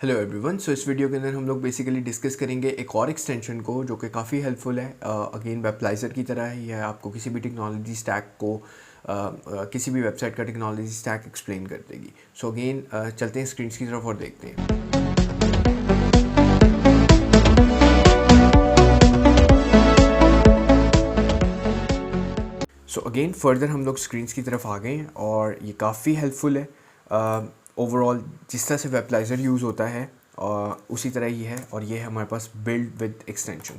Hello everyone. सो इस video के अंदर हम लोग बेसिकली डिस्कस करेंगे एक और एक्सटेंशन को जो कि काफ़ी हेल्पफुल है। अगेन वेबलाइज़र की तरह ही है, आपको किसी भी टेक्नोलॉजी स्टैक को किसी भी वेबसाइट का टेक्नोलॉजी स्टैक एक्सप्लेन कर देगी। सो अगेन चलते हैं स्क्रीन की तरफ और देखते हैं। सो अगेन फर्दर हम लोग स्क्रीन्स की तरफ आ गए हैं और ये काफ़ी हेल्पफुल है। ओवरऑल जिस तरह से वेबलाइज़र यूज़ होता है उसी तरह ही है, और ये है हमारे पास बिल्ड विद एक्सटेंशन।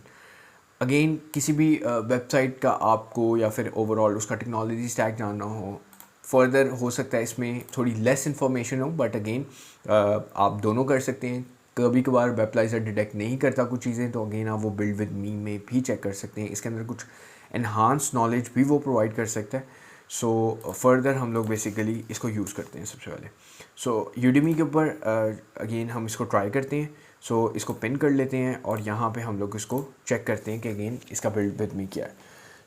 अगेन किसी भी वेबसाइट का आपको या फिर ओवरऑल उसका टेक्नोलॉजी स्टैक जानना हो, फर्दर हो सकता है इसमें थोड़ी लेस इन्फॉर्मेशन हो, बट अगेन आप दोनों कर सकते हैं। कभी कभार वेबलाइज़र डिटेक्ट नहीं करता कुछ चीज़ें, तो अगेन आप वो बिल्ड विद मी में भी चेक कर सकते हैं। इसके अंदर कुछ एनहांस नॉलेज भी वो प्रोवाइड कर सकता है। सो फर्दर हम लोग बेसिकली इसको यूज़ करते हैं सबसे पहले। सो यूडेमी के ऊपर अगेन हम इसको ट्राई करते हैं। सो इसको पिन कर लेते हैं और यहाँ पे हम लोग इसको चेक करते हैं कि अगेन इसका बिल्ड विद मी क्या है।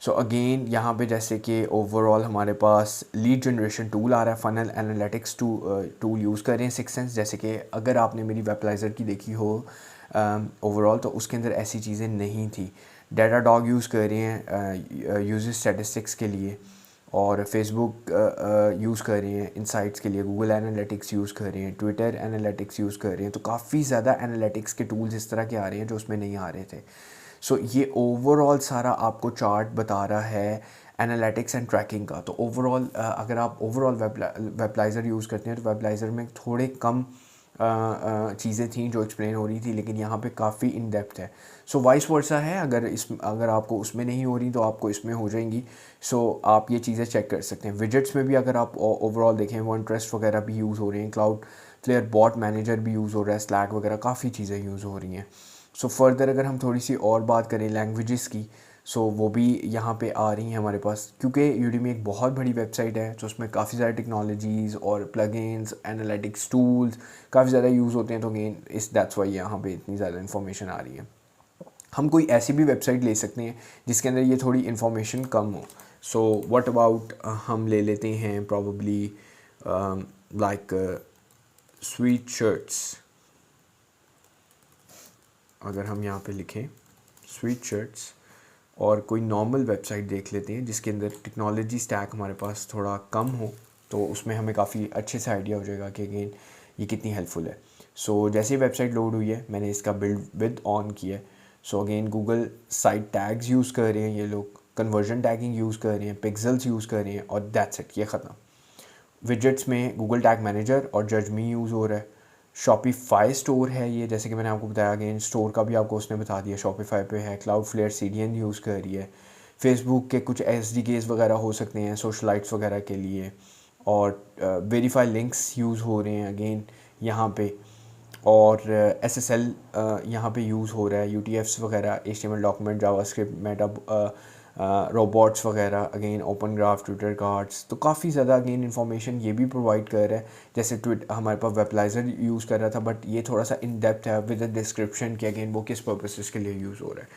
सो अगेन यहाँ पे जैसे कि ओवरऑल हमारे पास लीड जनरेशन टूल आ रहा है, फनल एनालिटिक्स टूल यूज़ कर रहे हैं 6sense। जैसे कि अगर आपने मेरी वेबलाइज़र की देखी हो ओवरऑल, तो उसके अंदर ऐसी चीज़ें नहीं थी। डाटा डॉग यूज़ कर रहे हैं यूज़र स्टैटिस्टिक्स के लिए, और फेसबुक यूज़ कर रहे हैं इनसाइट्स के लिए, गूगल एनालिटिक्स यूज़ कर रहे हैं, ट्विटर एनालिटिक्स यूज़ कर रहे हैं। तो काफ़ी ज़्यादा एनालिटिक्स के टूल्स इस तरह के आ रहे हैं जो उसमें नहीं आ रहे थे। सो ये ओवरऑल सारा आपको चार्ट बता रहा है एनालिटिक्स एंड ट्रैकिंग का। तो ओवरऑल अगर आप ओवरऑल वेबलाइज़र यूज़ करते हैं तो वेबलाइज़र में थोड़े कम चीज़ें थी जो एक्सप्लेन हो रही थी, लेकिन यहाँ पे काफ़ी इन डेप्थ है। सो वाइस वर्सा है, अगर आपको उसमें नहीं हो रही तो आपको इसमें हो जाएंगी। सो आप ये चीज़ें चेक कर सकते हैं। विजेट्स में भी अगर आप ओवरऑल देखें, OneTrust वगैरह भी यूज़ हो रहे हैं, क्लाउड फ्लेयर बॉट मैनेजर भी यूज़ हो रहा है, स्लैक वगैरह काफ़ी चीज़ें यूज़ हो रही हैं। सो फर्दर अगर हम थोड़ी सी और बात करें लैंग्वेजेस की, सो वो भी यहाँ पे आ रही हैं हमारे पास, क्योंकि यूडेमी एक बहुत बड़ी वेबसाइट है। तो उसमें काफ़ी सारे टेक्नोलॉजीज़ और प्लगइन्स, एनालिटिक्स टूल्स काफ़ी ज़्यादा यूज़ होते हैं। तो अगेन दैट्स वाई यहाँ पे इतनी ज़्यादा इन्फॉर्मेशन आ रही है। हम कोई ऐसी भी वेबसाइट ले सकते हैं जिसके अंदर ये थोड़ी इन्फॉर्मेशन कम हो। सो व्हाट अबाउट हम ले लेते हैं प्रॉबली लाइक स्वीट शर्ट्स। अगर हम यहाँ पे लिखें स्वीट शर्ट्स और कोई नॉर्मल वेबसाइट देख लेते हैं जिसके अंदर टेक्नोलॉजी स्टैक हमारे पास थोड़ा कम हो, तो उसमें हमें काफ़ी अच्छे से आइडिया हो जाएगा कि अगेन ये कितनी हेल्पफुल है। सो जैसे ही वेबसाइट लोड हुई है, मैंने इसका बिल्ड विद ऑन किया है। So again Google site tags use कर रहे हैं ये लोग, कन्वर्जन टैगिंग यूज़ कर रहे हैं, पिक्सल्स यूज़ कर रहे हैं, और दैट्स इट, ये ख़त्म। विजेट्स में गूगल टैग मैनेजर और जज मी यूज़ हो रहा है। शॉपिफाई स्टोर है ये, जैसे कि मैंने आपको बताया, अगेन स्टोर का भी आपको उसने बता दिया, शॉपिफाई पे है। क्लाउड फ्लेयर CDN यूज़ कर रही है। फेसबुक के कुछ SDKs वगैरह हो सकते हैं सोशलाइट्स वगैरह के लिए, और वेरीफाई लिंक्स यूज़ हो रहे हैं अगेन यहाँ पे, और SSL यहाँ पे यूज़ हो रहा है, UTFs वगैरह, HTML document, JavaScript, meta robots वगैरह, again Open Graph, Twitter cards. तो काफ़ी ज़्यादा अगेन इन्फॉर्मेशन ये भी प्रोवाइड कर रहा है। जैसे हमारे पास वेबलाइज़र यूज़ कर रहा था, बट ये थोड़ा सा इन डेप्थ है विद अ डिस्क्रिप्शन कि अगेन वो किस पर्पसेस के लिए यूज़ हो रहा है।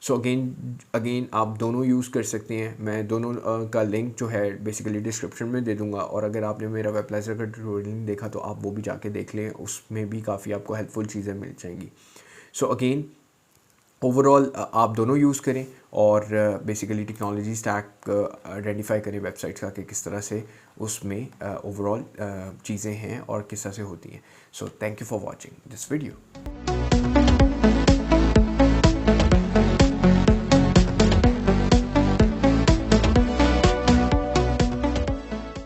सो अगेन आप दोनों यूज़ कर सकते हैं। मैं दोनों का लिंक जो है बेसिकली डिस्क्रिप्शन में दे दूँगा, और अगर आपने मेरा वेबलाइज़र का ट्यूटोरियल नहीं देखा तो आप वो भी जाके देख लें, उसमें भी काफ़ी आपको हेल्पफुल चीज़ें मिल जाएंगी। सो अगेन ओवरऑल आप दोनों यूज़ करें और बेसिकली टेक्नोलॉजी स्टैक आइडेंटिफाई करें वेबसाइट्स का कि किस तरह से उसमें ओवरऑल चीज़ें हैं और किस तरह से होती हैं। So thank you for watching this video.